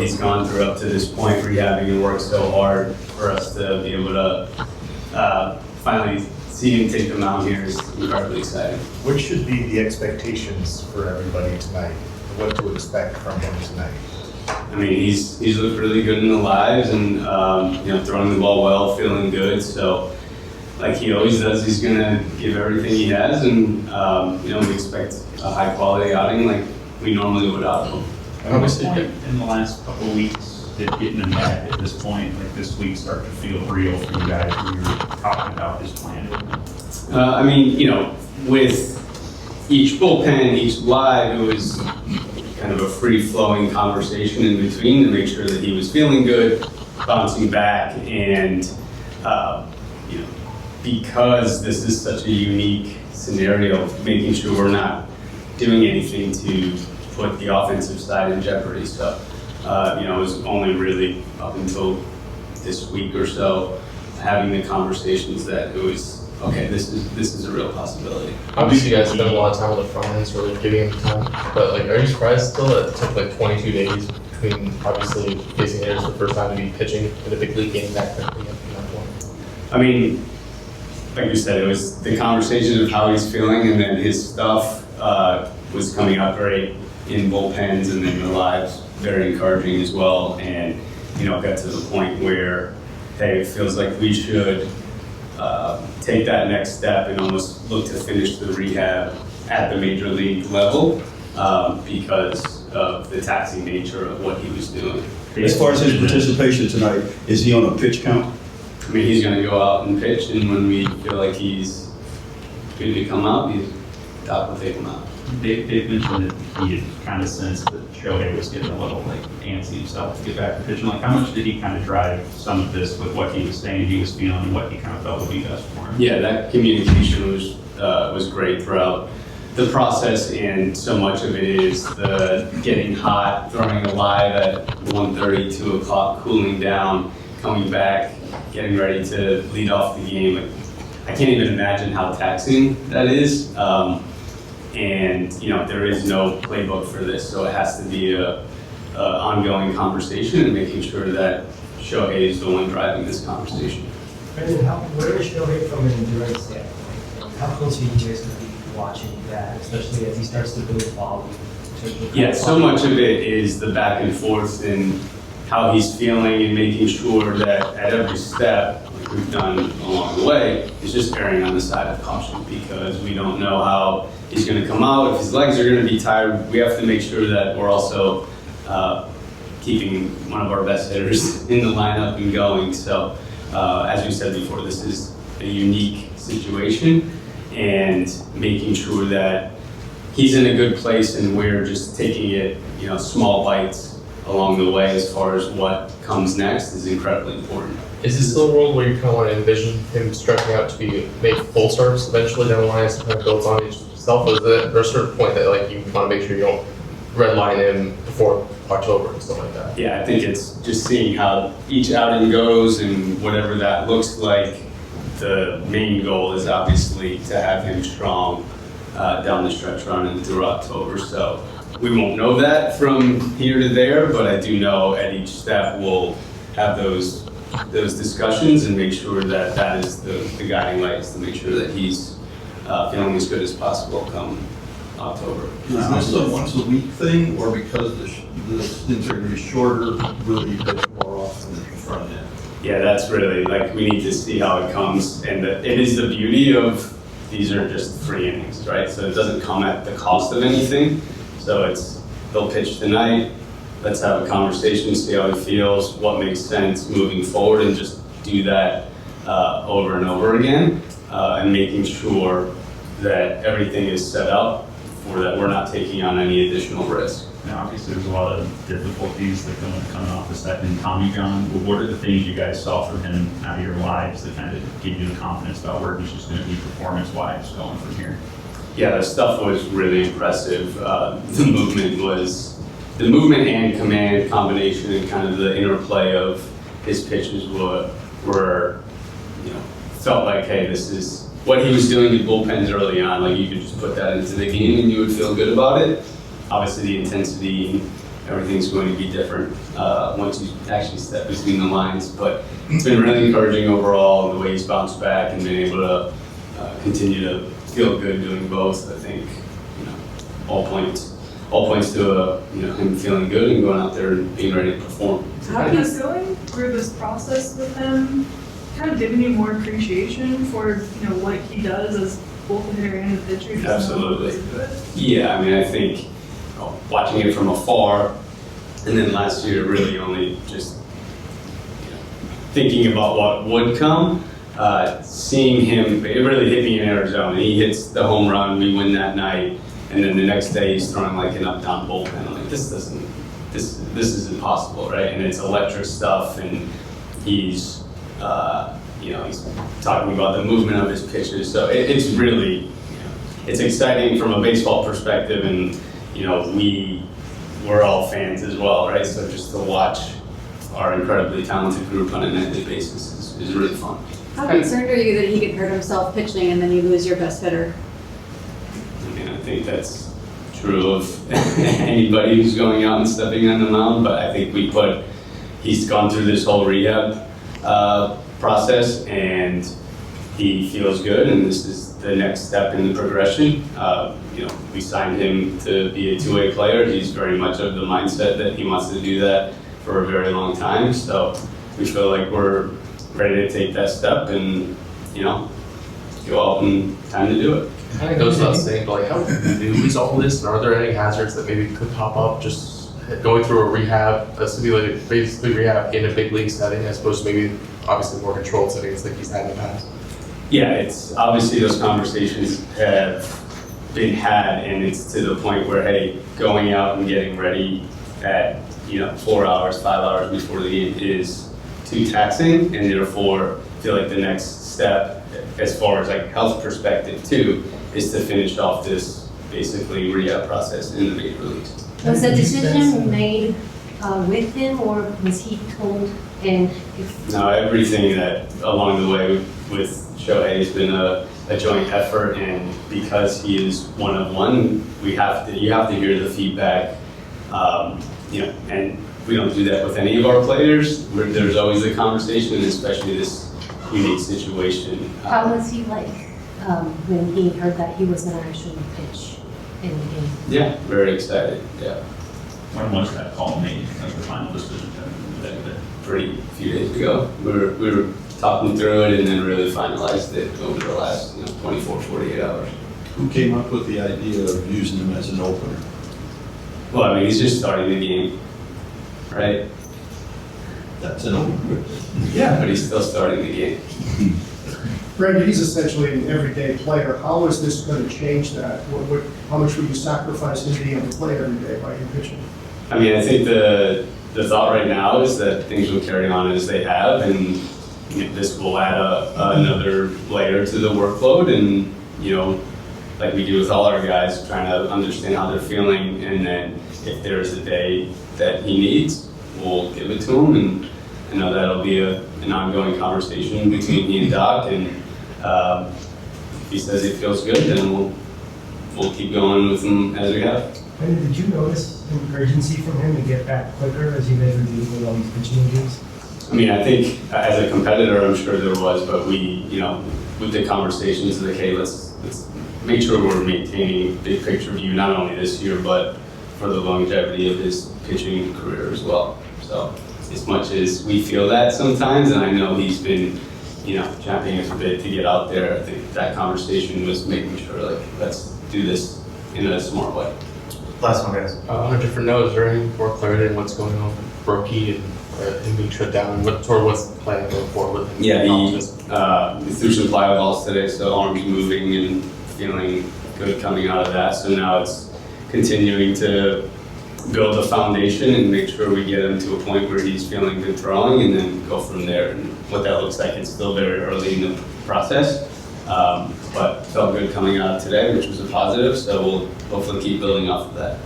he's gone through up to this point, rehabbing and worked so hard for us to be able to finally see him take the mound here is incredibly exciting. What should be the expectations for everybody tonight? What to expect from him tonight? I mean, he's looked really good in the lives and, throwing the ball well, feeling good. So, like he always does, he's going to give everything he has. And, we expect a high-quality outing like we normally would out of him. At what point in the last couple of weeks did getting him back at this point, like this week, start to feel real for you guys when you were talking about his plan? With each bullpen, each live, it was kind of a free-flowing conversation in between to make sure that he was feeling good, bouncing back, and because this is such a unique scenario, making sure we're not doing anything to put the offensive side in jeopardy. So, it was only really up until this week or so having the conversations that it was, okay, this is a real possibility. Obviously, you guys spend a lot of time on the front end, so really giving him time. But are you surprised still that it took like 22 days between obviously facing hitters the first time to be pitching in a big league game back then? I mean, like you said, it was the conversation of how he's feeling, and then his stuff was coming out great in bullpens, and then the lives very encouraging as well. And got to the point where, hey, it feels like we should take that next step and almost look to finish the rehab at the major league level because of the taxing nature of what he was doing. As far as his participation tonight, is he on a pitch count? I mean, he's going to go out and pitch, and when we feel like he's good to come out, Doc will take him out. Dave mentioned that he had kind of sensed that Shohei was getting a little antsy himself to get back to pitching. How much did he kind of drive some of this with what he was saying he was feeling and what he kind of felt would be best for him? Yeah, that communication was great throughout the process, and so much of it is the getting hot, throwing a live at 1:30, 2 o'clock, cooling down, coming back, getting ready to lead off the game. I can't even imagine how taxing that is. And there is no playbook for this, so it has to be a ongoing conversation and making sure that Shohei is the one driving this conversation. Brendan, where is Shohei from an endurance standpoint? How close are you guys going to be watching that, especially as he starts to build volume? Yeah, so much of it is the back and forth and how he's feeling and making sure that at every step, like we've done along the way, is just erring on the side of caution because we don't know how he's going to come out. If his legs are going to be tired, we have to make sure that we're also keeping one of our best hitters in the lineup and going. So, as we said before, this is a unique situation, and making sure that he's in a good place and we're just taking it, small bites along the way as far as what comes next is incredibly important. Is this still a world where you kind of want to envision him stretching out to be make full starts eventually down the line as he kind of builds on himself? Or is there a certain point that you want to make sure you don't redline him before October and stuff like that? Yeah, I think it's just seeing how each outing goes and whatever that looks like. The main goal is obviously to have him strong down the stretch run and through October. So we won't know that from here to there, but I do know at each step we'll have those discussions and make sure that that is the guiding lights to make sure that he's feeling as good as possible come October. Is this a once a week thing, or because the stints are going to be shorter, will you pitch more often in the front end? Yeah, that's really, we need to see how it comes, and it is the beauty of these are just free innings, right? So it doesn't come at the cost of anything. So they'll pitch tonight, let's have a conversation, see how he feels, what makes sense moving forward, and just do that over and over again, and making sure that everything is set up for that we're not taking on any additional risk. Now, obviously, there's a lot of difficulties that coming off the second Tommy John. What are the things you guys saw from him out of your lives that kind of give you the confidence about where he's just going to be performance-wise going from here? Yeah, the stuff was really impressive. The movement and command combination and kind of the interplay of his pitches were felt like, hey, this is what he was doing in bullpens early on. You could just put that into the game and you would feel good about it. Obviously, the intensity everything's going to be different once you actually step between the lines. But it's been really encouraging overall, the way he's bounced back and been able to continue to feel good doing both. I think, you know, all points to him feeling good and going out there and being ready to perform. How is going through this process with him kind of giving you more appreciation for what he does as both the hitter and the pitcher? Absolutely. Yeah, I mean, I think watching it from afar, and then last year really only just thinking about what would come. Seeing him, it really hit me in Arizona. He hits the home run, we win that night, and then the next day he's throwing like an up-down bullpen. I'm like, this is impossible, right? And it's electric stuff, and he's he's talking about the movement of his pitches. So it's really, it's exciting from a baseball perspective, and we're all fans as well, right? So just to watch our incredibly talented group on a nightly basis is really fun. How concerned are you that he could hurt himself pitching and then you lose your best hitter? I mean, I think that's true of anybody who's going out and stepping on the mound, but I think he's gone through this whole rehab process, and he feels good, and this is the next step in the progression. We signed him to be a two-way player. He's very much of the mindset that he wants to do that for a very long time, so we feel like we're ready to take that step and, go out and time to do it. It kind of goes without saying, but like, how new is all this? And are there any hazards that maybe could pop up just going through a rehab, basically rehab in a big league setting, as opposed to maybe obviously more controlled settings like he's had in the past? Yeah, it's obviously those conversations have been had, and it's to the point where, hey, going out and getting ready at 4 hours, 5 hours before the game is too taxing, and therefore I feel like the next step, as far as like health perspective too, is to finish off this basically rehab process in the major leagues. Was the decision made with him, or was he told? And No, everything that along the way with Shohei has been a joint effort, and because he is one of one, you have to hear the feedback, and we don't do that with any of our players. There's always a conversation, especially this unique situation. how was he like when he heard that he was going to actually pitch in the game? Yeah, very excited. Yeah, When was that call made, like the final decision? pretty few days ago. We were talking through it and then really finalized it over the last 24, 48 hours. Who came up with the idea of using him as an opener? Well, I mean, he's just starting the game, right? That's an opener. Yeah, But he's still starting the game. Brandon, he's essentially an everyday player. How is this going to change that? How much will you sacrifice him being able to play every day by your pitching? I mean, I think the thought right now is that things will carry on as they have, and this will add another layer to the workload, and like we do with all our guys, trying to understand how they're feeling, and then if there's a day that he needs, we'll give it to him, and I know that'll be an ongoing conversation between me and Doc, and if he says it feels good, then we'll keep going with him as we have. And did you notice an urgency from him to get back quicker as you guys were dealing with all these pitching injuries? I mean, I think as a competitor, I'm sure there was, but we, with the conversations, like, hey, let's make sure we're maintaining big picture view, not only this year, but for the longevity of his pitching career as well. So as much as we feel that sometimes, and I know he's been, championing us a bit to get out there, I think that conversation was making sure, like, let's do this in a smart way. Last one, guys. On a different note, is there any more clarity on what's going on with Roki and him being shut down? What's the plan going forward with him? Yeah, he threw some plyo balls today, so arms moving and feeling good coming out of that. So now it's continuing to build a foundation and make sure we get him to a point where he's feeling good throwing, and then go from there. And what that looks like, it's still very early in the process, but felt good coming out today, which was a positive. So we'll hopefully keep building off of that.